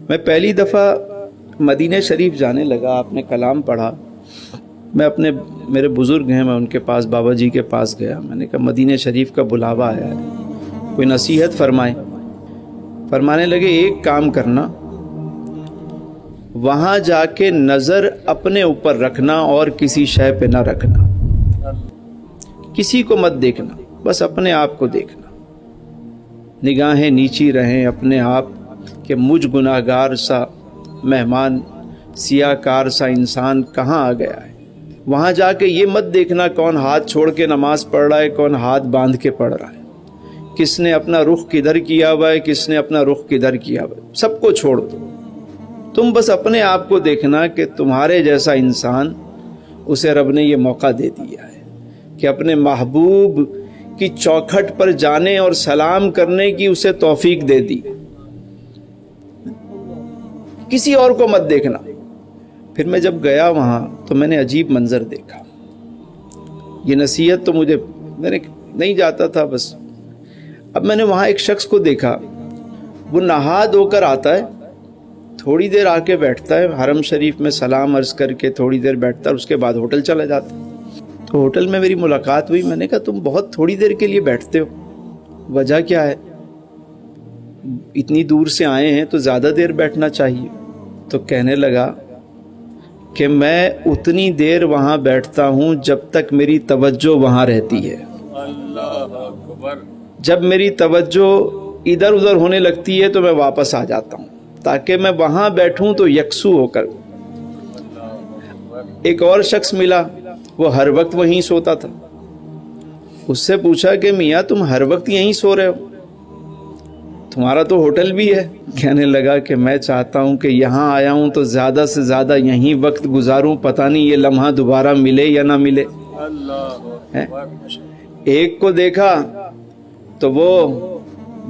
میں پہلی دفعہ مدینہ شریف جانے لگا، آپ نے کلام پڑھا، میں میرے بزرگ ہیں، میں ان کے پاس، بابا جی کے پاس گیا، میں نے کہا مدینہ شریف کا بلاوا آیا ہے، کوئی نصیحت فرمائیں۔ فرمانے لگے ایک کام کرنا، وہاں جا کے نظر اپنے اوپر رکھنا اور کسی شے پہ نہ رکھنا، کسی کو مت دیکھنا، بس اپنے آپ کو دیکھنا، نگاہیں نیچی رہیں اپنے آپ کہ مجھ گناہگار سا مہمان، سیاہ کار سا انسان کہاں آ گیا ہے۔ وہاں جا کے یہ مت دیکھنا کون ہاتھ چھوڑ کے نماز پڑھ رہا ہے، کون ہاتھ باندھ کے پڑھ رہا ہے، کس نے اپنا رخ کدھر کیا ہوا ہے، کس نے اپنا رخ کدھر کیا ہوا ہے، سب کو چھوڑ دو۔ تم بس اپنے آپ کو دیکھنا کہ تمہارے جیسا انسان، اسے رب نے یہ موقع دے دیا ہے کہ اپنے محبوب کی چوکھٹ پر جانے اور سلام کرنے کی اسے توفیق دے دی، کسی اور کو مت دیکھنا۔ پھر میں جب گیا وہاں تو میں نے عجیب منظر دیکھا، یہ نصیحت تو میں نہیں جاتا تھا بس، اب میں نے وہاں ایک شخص کو دیکھا، وہ نہا دھو کر آتا ہے، تھوڑی دیر آ کے بیٹھتا ہے حرم شریف میں، سلام عرض کر کے تھوڑی دیر بیٹھتا ہے، اس کے بعد ہوٹل چلا جاتا ہے۔ تو ہوٹل میں میری ملاقات ہوئی، میں نے کہا تم بہت تھوڑی دیر کے لیے بیٹھتے ہو، وجہ کیا ہے؟ اتنی دور سے آئے ہیں تو زیادہ دیر بیٹھنا چاہیے۔ تو کہنے لگا کہ میں اتنی دیر وہاں بیٹھتا ہوں جب تک میری توجہ وہاں رہتی ہے، جب میری توجہ ادھر ادھر ہونے لگتی ہے تو میں واپس آ جاتا ہوں، تاکہ میں وہاں بیٹھوں تو یکسو ہو کر۔ ایک اور شخص ملا، وہ ہر وقت وہیں سوتا تھا، اس سے پوچھا کہ میاں تم ہر وقت یہیں سو رہے ہو، تمہارا تو ہوٹل بھی ہے؟ کہنے لگا کہ میں چاہتا ہوں کہ یہاں آیا ہوں تو زیادہ سے زیادہ یہیں وقت گزاروں، پتہ نہیں یہ لمحہ دوبارہ ملے یا نہ ملے۔ ایک کو دیکھا تو وہ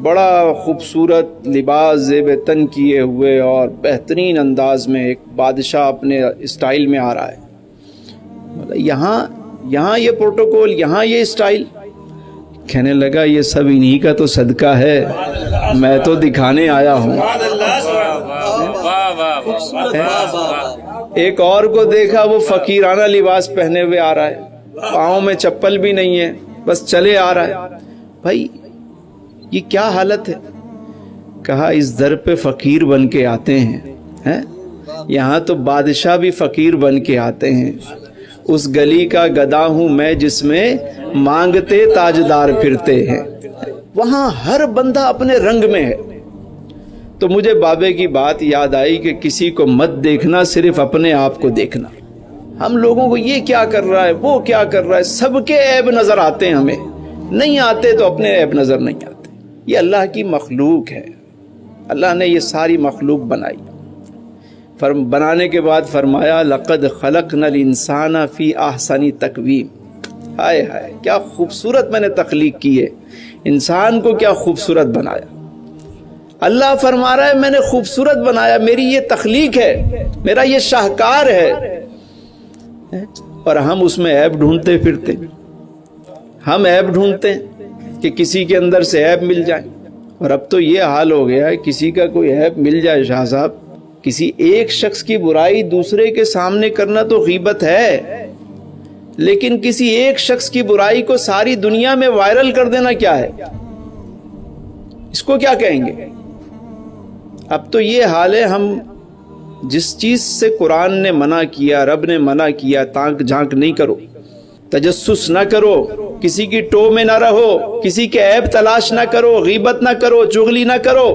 بڑا خوبصورت لباس زیب تن کیے ہوئے اور بہترین انداز میں ایک بادشاہ اپنے اسٹائل میں آ رہا ہے، یہاں یہ پروٹوکول، یہاں یہ اسٹائل۔ کہنے لگا یہ سب انہی کا تو صدقہ ہے، میں تو دکھانے آیا ہوں۔ ایک اور کو دیکھا، وہ فقیرانہ لباس پہنے ہوئے آ رہا ہے، پاؤں میں چپل بھی نہیں ہے، بس چلے آ رہا ہے۔ بھائی یہ کیا حالت ہے؟ کہا اس در پہ فقیر بن کے آتے ہیں، یہاں تو بادشاہ بھی فقیر بن کے آتے ہیں۔ اس گلی کا گدا ہوں میں جس میں مانگتے تاجدار پھرتے ہیں، وہاں ہر بندہ اپنے رنگ میں ہے۔ تو مجھے بابے کی بات یاد آئی کہ کسی کو مت دیکھنا، صرف اپنے آپ کو دیکھنا۔ ہم لوگوں کو یہ کیا کر رہا ہے، وہ کیا کر رہا ہے، سب کے عیب نظر آتے ہیں، ہمیں نہیں آتے تو اپنے عیب نظر نہیں آتے۔ یہ اللہ کی مخلوق ہے، اللہ نے یہ ساری مخلوق بنائی، بنانے کے بعد فرمایا لقد خلقنا الانسان فی احسن تقویم۔ ہائے ہائے کیا خوبصورت میں نے تخلیق کی ہے، انسان کو کیا خوبصورت بنایا۔ اللہ فرما رہا ہے میں نے خوبصورت بنایا، میری یہ تخلیق ہے، میرا یہ شاہکار ہے، اور ہم اس میں عیب ڈھونڈتے پھرتے، ہم عیب ڈھونڈتے ہیں کہ کسی کے اندر سے عیب مل جائے۔ اور اب تو یہ حال ہو گیا ہے کسی کا کوئی عیب مل جائے، شاہ صاحب کسی ایک شخص کی برائی دوسرے کے سامنے کرنا تو غیبت ہے، لیکن کسی ایک شخص کی برائی کو ساری دنیا میں وائرل کر دینا کیا ہے؟ اس کو کیا کہیں گے؟ اب تو یہ حال ہے، ہم جس چیز سے قرآن نے منع کیا، رب نے منع کیا، تانک جھانک نہیں کرو، تجسس نہ کرو، کسی کی ٹو میں نہ رہو، کسی کے عیب تلاش نہ کرو، غیبت نہ کرو، چغلی نہ کرو،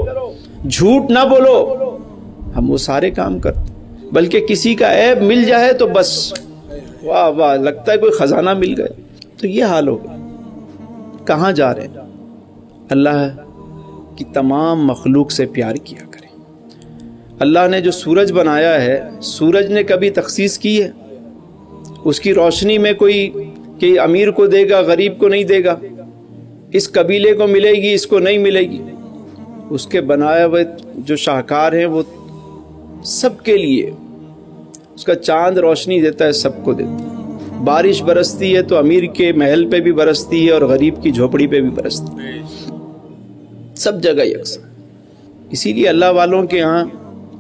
جھوٹ نہ بولو، ہم وہ سارے کام کرتے، بلکہ کسی کا عیب مل جائے تو بس واہ واہ لگتا ہے کوئی خزانہ مل گیا۔ تو یہ حال ہوگا، کہاں جا رہے ہیں؟ اللہ کی تمام مخلوق سے پیار کیا کریں۔ اللہ نے جو سورج بنایا ہے، سورج نے کبھی تخصیص کی ہے؟ اس کی روشنی میں کوئی کہ امیر کو دے گا، غریب کو نہیں دے گا، اس قبیلے کو ملے گی، اس کو نہیں ملے گی۔ اس کے بنائے ہوئے جو شاہکار ہیں وہ سب کے لیے، اس کا چاند روشنی دیتا ہے، سب کو دیتا ہے۔ بارش برستی ہے تو امیر کے محل پہ بھی برستی ہے اور غریب کی جھوپڑی پہ بھی برستی ہے، سب جگہ یکساں۔ اسی لیے اللہ والوں کے ہاں